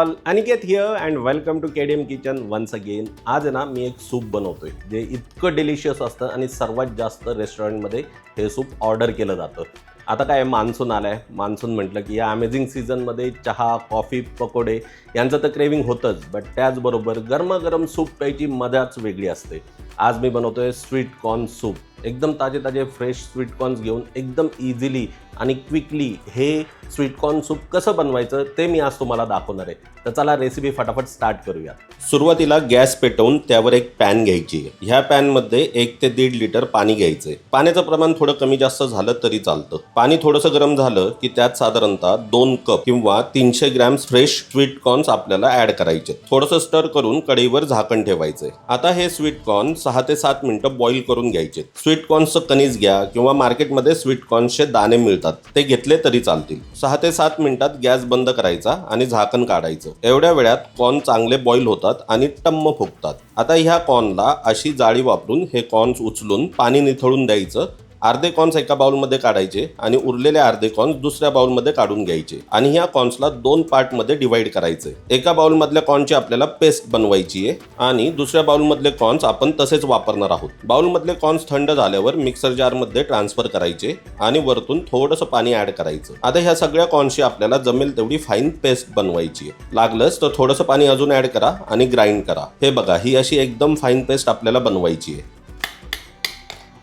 All, Aniket here and welcome to KDM kitchen once again. आज आहे ना मी एक सूप बनवतोय जे इतकं डिलिशियस असतं आणि सर्वात जास्त रेस्टॉरंटमध्ये हे सूप ऑर्डर केलं जातं. आता काय मान्सून आलाय, मान्सून म्हटलं की या अमेझिंग सीझनमध्ये चहा, कॉफी, पकोडे यांचं तर क्रेविंग होतंच, बट त्याचबरोबर गरमागरम सूप प्यायची मजाच वेगळी असते. आज मी बनवतोय स्वीट कॉर्न सूप. एकदम ताजे फ्रेश स्वीट कॉर्न्स घेऊन एकदम इझिली आणि क्विकली हे स्वीट कॉर्न सूप कसं बनवायचं ते मी आज तुम्हाला दाखवणार आहे. तर चला रेसिपी फटाफट स्टार्ट करूया. सुरुवातीला गॅस पेटवून त्यावर एक पॅन घ्यायची आहे. ह्या पॅनमध्ये 1 ते 1.5 लिटर पाणी घ्यायचंय. पाण्याचं प्रमाण थोडं कमी जास्त झालं तरी चालतं. पाणी थोडंसं गरम झालं की त्यात साधारणतः 2 कप किंवा 300 ग्रॅम फ्रेश स्वीट कॉर्न्स आपल्याला ऍड करायचे. थोडंसं स्टर करून कढईवर झाकण ठेवायचंय. आता हे स्वीट कॉर्न 6 ते 7 मिनिटं बॉईल करून घ्यायचे. स्वीट कॉर्नचं कणीस घ्या किंवा मार्केटमध्ये स्वीट कॉर्नचे दाणे मिळतात ते घेतले तरी चालतील. 6 ते 7 मिनिटात गॅस बंद करायचा आणि झाकण काढायचं. एवढ्या वेळात कॉर्न चांगले बॉईल होतात आणि टम्म फुगतात. आता ह्या कॉर्नला अशी जाळी वापरून हे कॉर्न्स उचलून पाणी निथळून द्यायचं. अर्धे कॉर्न्स एका बाउलमध्ये काढायचे आणि उरलेले अर्धे कॉर्न्स दुसऱ्या बाउलमध्ये काढून घ्यायचे आणि ह्या कॉर्न्सला 2 पार्टमध्ये डिवाइड करायचे. एका बाउलमधल्या कॉर्नची आपल्याला पेस्ट बनवायची आहे आणि दुसऱ्या बाउलमधले कॉर्न्स आपण तसेच वापरणार आहोत. बाउलमधले कॉर्न्स थंड झाल्यावर मिक्सर जारमध्ये ट्रान्सफर करायचे आणि वरतून थोडंसं पाणी ऍड करायचं. आता ह्या सगळ्या कॉर्न्सची आपल्याला जमेल तेवढी फाईन पेस्ट बनवायची आहे. लागलंच तर थोडंसं पाणी अजून ऍड करा आणि ग्राइंड करा. हे बघा, ही अशी एकदम फाईन पेस्ट आपल्याला बनवायची आहे.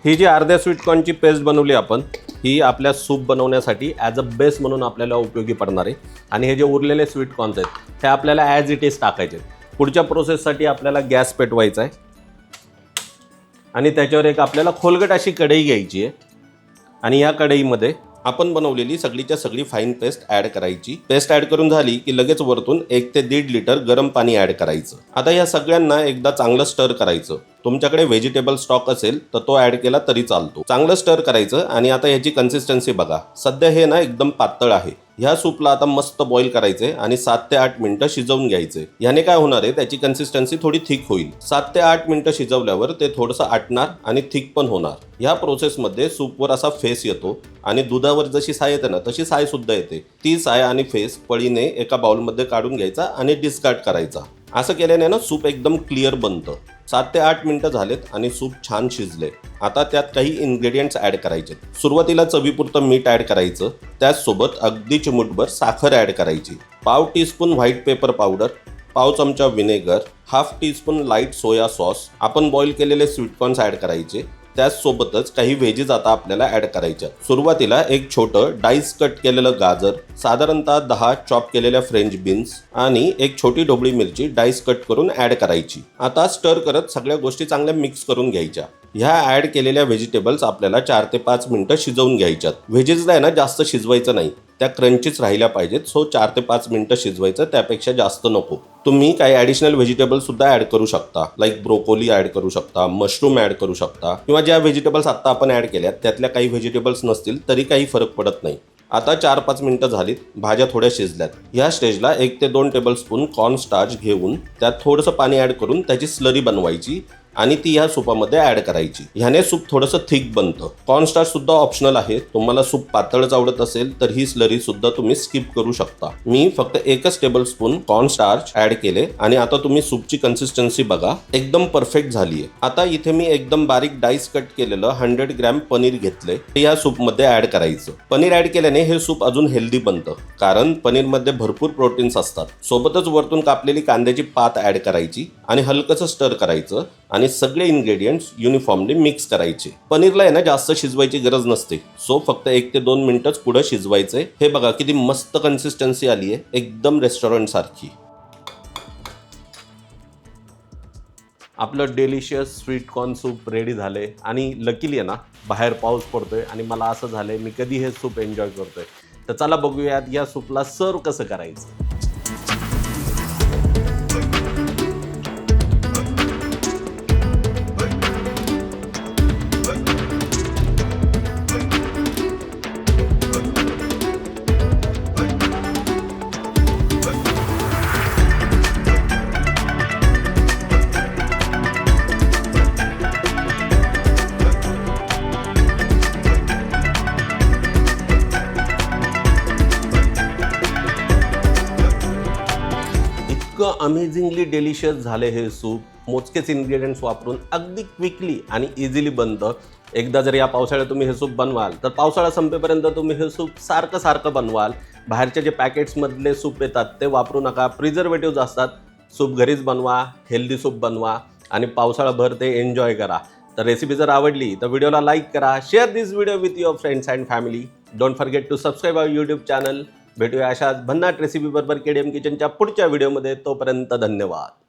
ही जी अर्ध्या स्वीट कॉर्नची पेस्ट बनवली आपण, ही आपल्या सूप बनवण्यासाठी ॲज अ बेस म्हणून आपल्याला उपयोगी पडणार आहे. आणि हे जे उरलेले स्वीट कॉर्न्स आहेत ते आपल्याला ॲज इट इज टाकायचे. पुढच्या प्रोसेससाठी आपल्याला गॅस पेटवायचा आहे आणि त्याच्यावर एक आपल्याला खोलगट अशी कढई घ्यायची आहे आणि या कढईमध्ये आपण बनवलेली सगळीच्या सगळी फाईन पेस्ट ऍड करायची. पेस्ट ऍड करून झाली की लगेच वरतून 1 ते 1.5 लिटर गरम पाणी ऍड करायचं. आता या सगळ्यांना एकदा चांगलं स्टर करायचं. तुमच्याकडे व्हेजिटेबल स्टॉक असेल तर तो ऍड केला तरी चालतो. चांगलं स्टर करायचं आणि आता ह्याची कन्सिस्टन्सी बघा. सध्या हे ना एकदम पातळ आहे. ह्या सूपला आता मस्त बॉईल करायचे आणि 7 ते 8 मिनिटं शिजवून घ्यायचे. ह्याने काय होणार आहे, त्याची कन्सिस्टन्सी थोडी थिक होईल. 7 ते 8 मिनिटं शिजवल्यावर ते थोडंसं आटणार आणि थिक पण होणार. ह्या प्रोसेसमध्ये सूपवर असा फेस येतो आणि दुधावर जशी साय येते ना तशी साय सुद्धा येते. ती साय आणि फेस पळीने एका बाउलमध्ये काढून घ्यायचा आणि डिस्कार्ड करायचा. असं केल्याने ना सूप एकदम क्लिअर बनतं. 7 ते 8 मिनिटं झालेत आणि सूप छान शिजले. आता त्यात काही इन्ग्रेडियंट्स ऍड करायचे. सुरुवातीला चवीपुरतं मीठ ऍड करायचं. त्याचसोबत अगदी चिमूटभर साखर ऍड करायची. पाव टीस्पून व्हाईट पेपर पावडर, पाव चमचा vinegar, half teaspoon light soya sauce, आपण बॉईल केलेले स्वीटकॉर्न्स ऍड करायचे. त्याचसोबतच काही व्हेजीज आता आपल्याला ऍड करायच्या. सुरुवातीला एक छोटं डाईस कट केलेलं गाजर, साधारणतः 10 चॉप केलेल्या फ्रेंच बीन्स आणि एक छोटी ढोबळी मिरची डाईस कट करून ऍड करायची. आता स्टर करत सगळ्या गोष्टी चांगल्या मिक्स करून घ्यायच्या. ह्या ऍड केलेल्या व्हेजिटेबल्स आपल्याला 4 ते 5 मिनिटं शिजवून घ्यायच्यात. व्हेजीजला आहे ना जास्त शिजवायचं नाही, त्या क्रंचीच राहिल्या पाहिजेत. सो 4 ते 5 मिनिटं शिजवायचं, त्यापेक्षा जास्त नको. तुम्ही काही ॲडिशनल व्हेजिटेबल्स सुद्धा ऍड करू शकता. लाईक ब्रोकोली ऍड करू शकता, मशरूम ऍड करू शकता किंवा ज्या व्हेजिटेबल्स आत्ता आपण ऍड केल्यात त्यातल्या काही व्हेजिटेबल्स नसतील तरी काही फरक पडत नाही. आता 4-5 मिनिटं झालीत, भाज्या थोड्या शिजल्यात. ह्या स्टेजला 1 ते 2 टेबलस्पून कॉर्न स्टार्च घेऊन त्यात थोडंसं पाणी ऍड करून त्याची स्लरी बनवायची आणि ती ह्या सूपामध्ये ऍड करायची. ह्याने सूप थोडंसं थिक बनतं. कॉर्नस्टार्च सुद्धा ऑप्शनल आहे. तुम्हाला सूप पातळच आवडत असेल तर ही स्लरी सुद्धा तुम्ही स्किप करू शकता. मी फक्त 1 टेबलस्पून कॉर्नस्टार्च ऍड केले आणि आता तुम्ही सूपची कन्सिस्टन्सी बघा, एकदम परफेक्ट झाली आहे. आता इथे मी एकदम बारीक डाईस कट केलेलं 100 ग्रॅम पनीर घेतले. ते या सूपमध्ये ऍड करायचं. पनीर ऍड केल्याने हे सूप अजून हेल्दी बनतं, कारण पनीरमध्ये भरपूर प्रोटीन्स असतात. सोबतच वरतून कापलेली कांद्याची पात ऍड करायची आणि हलकंसं स्टर करायचं आणि सगळे इन्ग्रेडियंट्स युनिफॉर्मली मिक्स करायचे. पनीरला आहे ना जास्त शिजवायची गरज नसते. सो फक्त 1 ते 2 मिनिटच पुढे शिजवायचे. हे बघा किती मस्त कन्सिस्टन्सी आली आहे, एकदम रेस्टॉरंट सारखी. आपलं delicious sweet corn soup ready झाले आणि लकीली आहे ना बाहेर पाऊस पडतोय आणि मला असं झालंय मी कधी हे सूप एन्जॉय करतोय. तर चला बघूयात या सूपला सर्व कसं करायचं. इतकं अमेझिंगली डिलिशियस झाले हे सूप. मोजकेच इन्ग्रेडियंट्स वापरून अगदी क्विकली आणि इझिली बनतं. एकदा जर या पावसाळ्यात तुम्ही हे सूप बनवाल तर पावसाळा संपेपर्यंत तुम्ही हे सूप सारखं बनवाल. बाहेरचे जे पॅकेट्समधले सूप येतात ते वापरू नका, प्रिझर्वेटिव्ज असतात. सूप घरीच बनवा, हेल्दी सूप बनवा आणि पावसाळाभर ते एन्जॉय करा. तर रेसिपी जर आवडली तर व्हिडिओला लाईक करा, share this video with your friends and family. Don't forget to subscribe our YouTube channel. भेटूया अशाच भन्नाट रेसिपी बरोबर KDM किचनच्या पुढच्या व्हिडिओमध्ये. तोपर्यंत धन्यवाद.